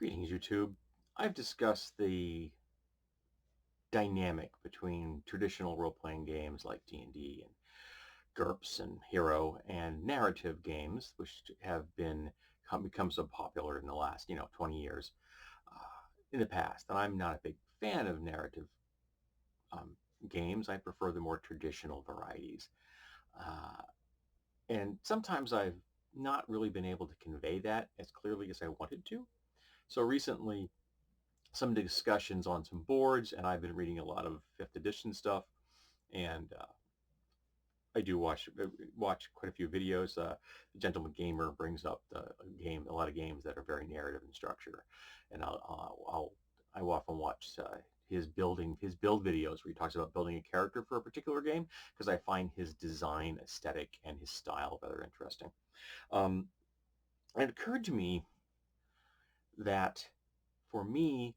Greetings, YouTube. I've discussed the dynamic between traditional role-playing games like D&D and GURPS and Hero and narrative games, which have become so popular in the last 20 years in the past. And I'm not a big fan of narrative um, games. I prefer the more traditional varieties. Uh, and sometimes I've not really been able to convey that as clearly as I wanted to. So recently, some discussions on some boards, and I've been reading a lot of 5th edition stuff, and I do watch quite a few videos. The Gentleman Gamer brings up a lot of games that are very narrative in structure, and I often watch his build videos where he talks about building a character for a particular game, because I find his design aesthetic and his style rather interesting. Um, and it occurred to me that for me,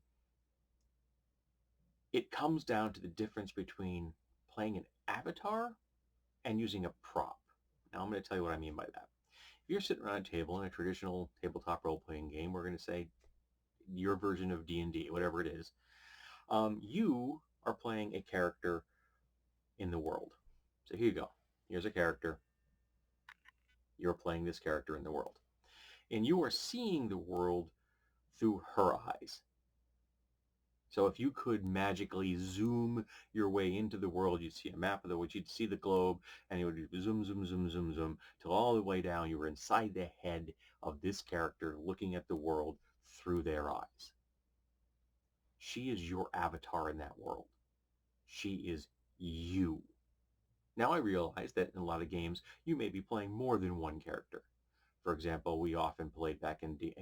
it comes down to the difference between playing an avatar and using a prop. Now I'm going to tell you what I mean by that. If you're sitting around a table in a traditional tabletop role-playing game, we're going to say your version of D&D, whatever it is, you are playing a character in the world. So here you go. Here's a character. You're playing this character in the world. And you are seeing the world through her eyes. So if you could magically zoom your way into the world, you'd see a map of the world, you'd see the globe, and it would zoom, zoom, zoom, zoom, zoom, till all the way down you were inside the head of this character looking at the world through their eyes. She is your avatar in that world. She is you. Now I realize that in a lot of games you may be playing more than one character. For example, we often played back in the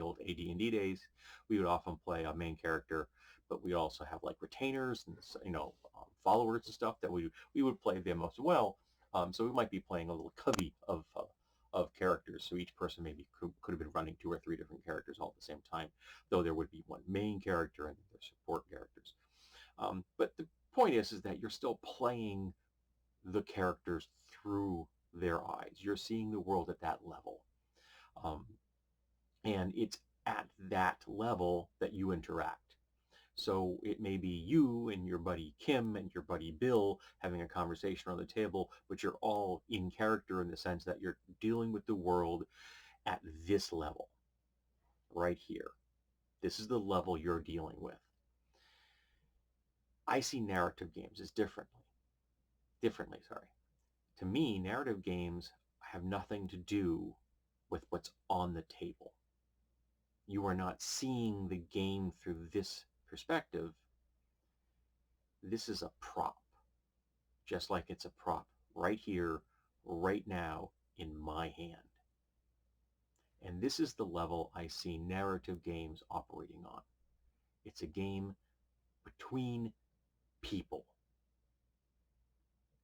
old AD&D days. We would often play a main character, but we also have like retainers and followers and stuff that we would play them as well. So we might be playing a little covey of characters. So each person maybe could have been running 2 or 3 different characters all at the same time, though there would be one main character and their support characters. But the point is that you're still playing the characters through their eyes. You're seeing the world at that level. And it's at that level that you interact. So it may be you and your buddy Kim and your buddy Bill having a conversation on the table, but you're all in character in the sense that you're dealing with the world at this level, right here. This is the level you're dealing with. I see narrative games as differently. To me, narrative games have nothing to do with what's on the table. You are not seeing the game through this perspective. This is a prop, just like it's a prop right here, right now, in my hand. And this is the level I see narrative games operating on. It's a game between people.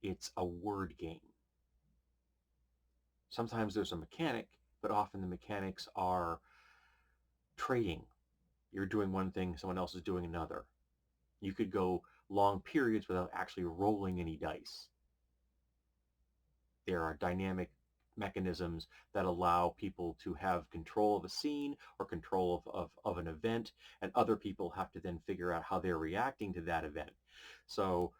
It's a word game. Sometimes there's a mechanic, but often the mechanics are trading. You're doing one thing, someone else is doing another. You could go long periods without actually rolling any dice. There are dynamic mechanisms that allow people to have control of a scene or control of an event, and other people have to then figure out how they're reacting to that event. So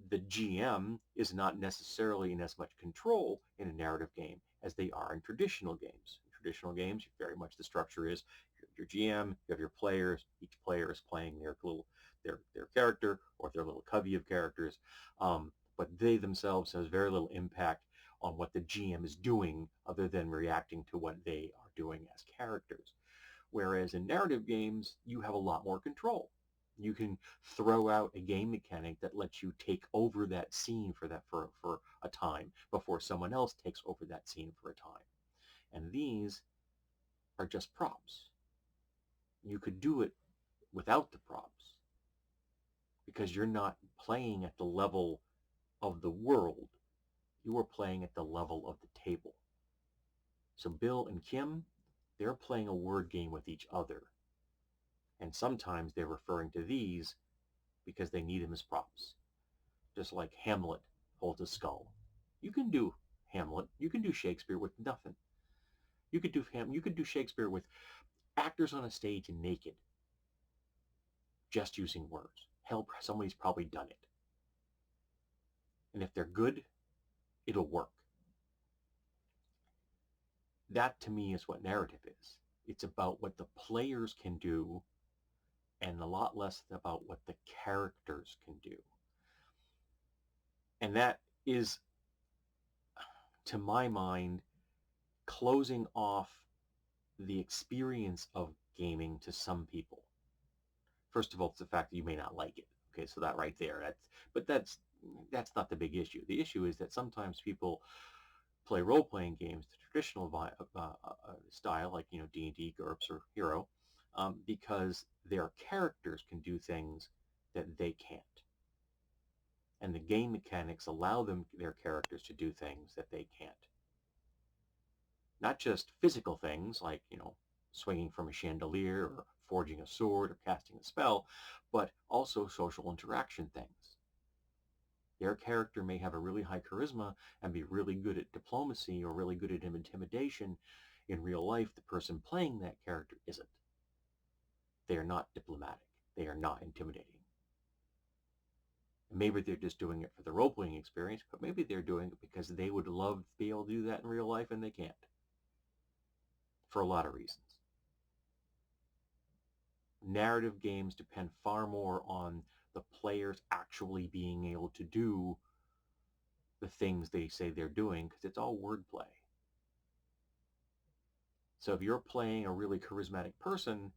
the GM is not necessarily in as much control in a narrative game as they are in traditional games. In traditional games, very much the structure is your GM, you have your players, each player is playing their character or their little covey of characters, but they themselves have very little impact on what the GM is doing other than reacting to what they are doing as characters. Whereas in narrative games, you have a lot more control. You can throw out a game mechanic that lets you take over that scene for a time before someone else takes over that scene for a time. And these are just props. You could do it without the props because you're not playing at the level of the world. You are playing at the level of the table. So Bill and Kim, they're playing a word game with each other. And sometimes they're referring to these because they need them as props. Just like Hamlet holds a skull. You can do Hamlet. You can do Shakespeare with nothing. You could do Shakespeare with actors on a stage naked, just using words. Hell, somebody's probably done it. And if they're good, it'll work. That to me is what narrative is. It's about what the players can do and a lot less about what the characters can do. And that is, to my mind, closing off the experience of gaming to some people. First of all, it's the fact that you may not like it. Okay, so that right there, that's not the big issue. The issue is that sometimes people play role-playing games the traditional style, like D&D, GURPS, or Hero, because their characters can do things that they can't, and the game mechanics allow their characters to do things that they can't. Not just physical things like swinging from a chandelier or forging a sword or casting a spell, but also social interaction things. Their character may have a really high charisma and be really good at diplomacy or really good at intimidation. In real life, the person playing that character isn't. They are not diplomatic. They are not intimidating. And maybe they're just doing it for the role-playing experience, but maybe they're doing it because they would love to be able to do that in real life and they can't. For a lot of reasons. Narrative games depend far more on the players actually being able to do the things they say they're doing, because it's all wordplay. So if you're playing a really charismatic person,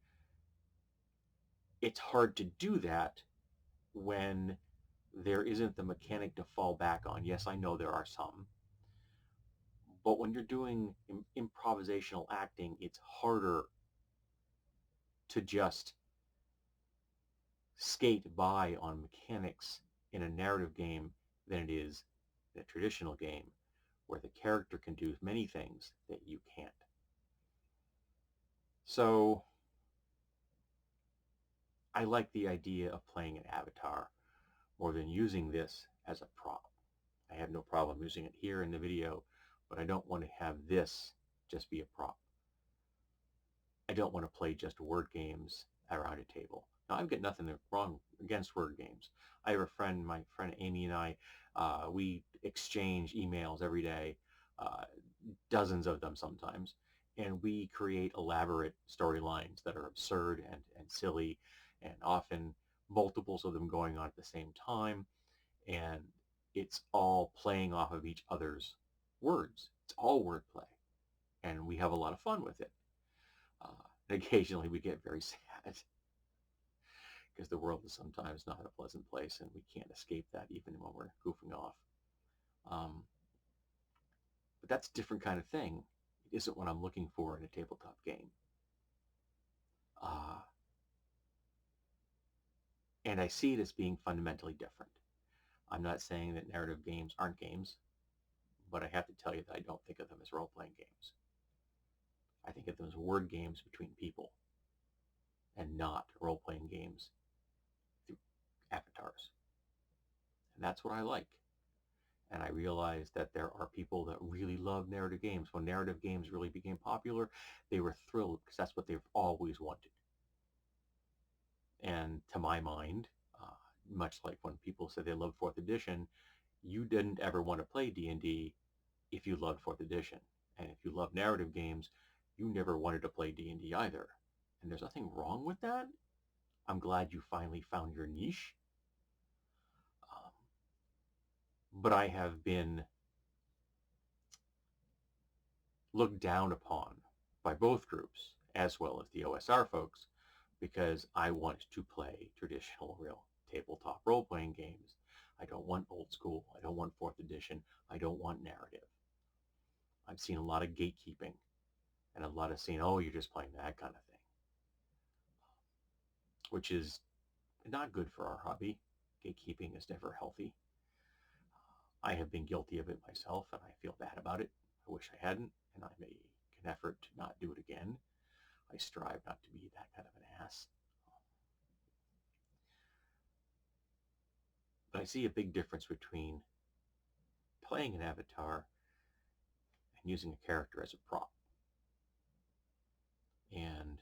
it's hard to do that when there isn't the mechanic to fall back on. Yes, I know there are some. But when you're doing improvisational acting, it's harder to just skate by on mechanics in a narrative game than it is in a traditional game, where the character can do many things that you can't. So I like the idea of playing an avatar more than using this as a prop. I have no problem using it here in the video, but I don't want to have this just be a prop. I don't want to play just word games around a table. Now, I've got nothing wrong against word games. I have a friend, my friend Amy and I, we exchange emails every day, dozens of them sometimes, and we create elaborate storylines that are absurd and silly, and often multiples of them going on at the same time, and it's all playing off of each other's words. It's all wordplay, and we have a lot of fun with it. And occasionally we get very sad because the world is sometimes not a pleasant place, and we can't escape that even when we're goofing off. But that's a different kind of thing. It isn't what I'm looking for in a tabletop game. And I see it as being fundamentally different. I'm not saying that narrative games aren't games, but I have to tell you that I don't think of them as role-playing games. I think of them as word games between people, and not role-playing games through avatars. And that's what I like. And I realize that there are people that really love narrative games. When narrative games really became popular, they were thrilled because that's what they've always wanted. And to my mind, much like when people say they love 4th edition, you didn't ever want to play D&D if you loved 4th edition. And if you love narrative games, you never wanted to play D&D either. And there's nothing wrong with that. I'm glad you finally found your niche. But I have been looked down upon by both groups, as well as the OSR folks, because I want to play traditional real tabletop role-playing games. I don't want old school. I don't want 4th edition. I don't want narrative. I've seen a lot of gatekeeping and a lot of saying, oh, you're just playing that kind of thing, which is not good for our hobby. Gatekeeping is never healthy. I have been guilty of it myself, and I feel bad about it. I wish I hadn't, and I make an effort to not do it again. I strive not to be that kind of an ass. But I see a big difference between playing an avatar and using a character as a prop. And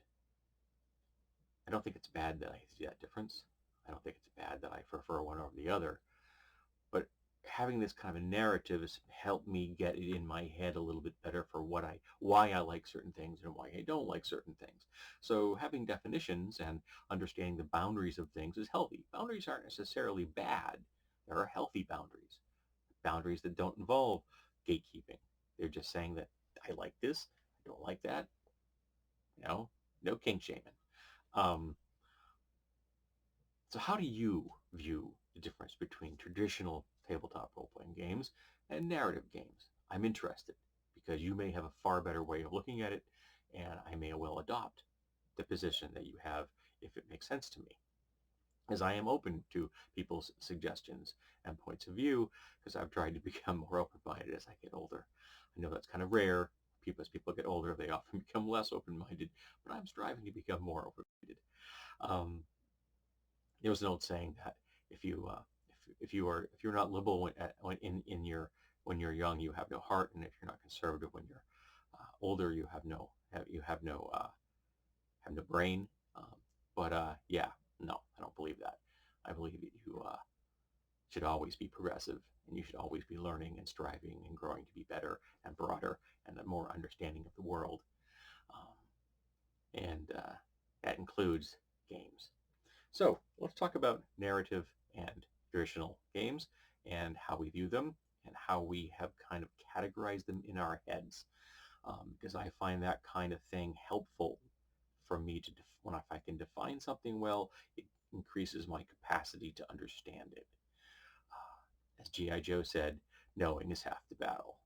don't think it's bad that I see that difference. I don't think it's bad that I prefer one over the other. But having this kind of a narrative has helped me get it in my head a little bit better for why I like certain things and why I don't like certain things. So having definitions and understanding the boundaries of things is healthy. Boundaries aren't necessarily bad. There are healthy boundaries, boundaries that don't involve gatekeeping. They're just saying that I like this, I don't like that. You know, no king shaming. Um, So how do you view the difference between traditional tabletop role-playing games and narrative games? I'm interested because you may have a far better way of looking at it, and I may well adopt the position that you have if it makes sense to me, as I am open to people's suggestions and points of view because I've tried to become more open-minded as I get older. I know that's kind of rare. As people get older, they often become less open-minded, but I'm striving to become more open-minded. Um, there was an old saying that if you if you're not liberal when you're young, you have no heart, and if you're not conservative when you're older, you have no brain. But yeah, no, I don't believe that. I believe that you should always be progressive, and you should always be learning and striving and growing to be better and broader and a more understanding of the world. Um, and that includes games. So let's talk about narrative and traditional games and how we view them and how we have kind of categorized them in our heads. Because I find that kind of thing helpful for me to, when if I can define something well, it increases my capacity to understand it. As G.I. Joe said, knowing is half the battle.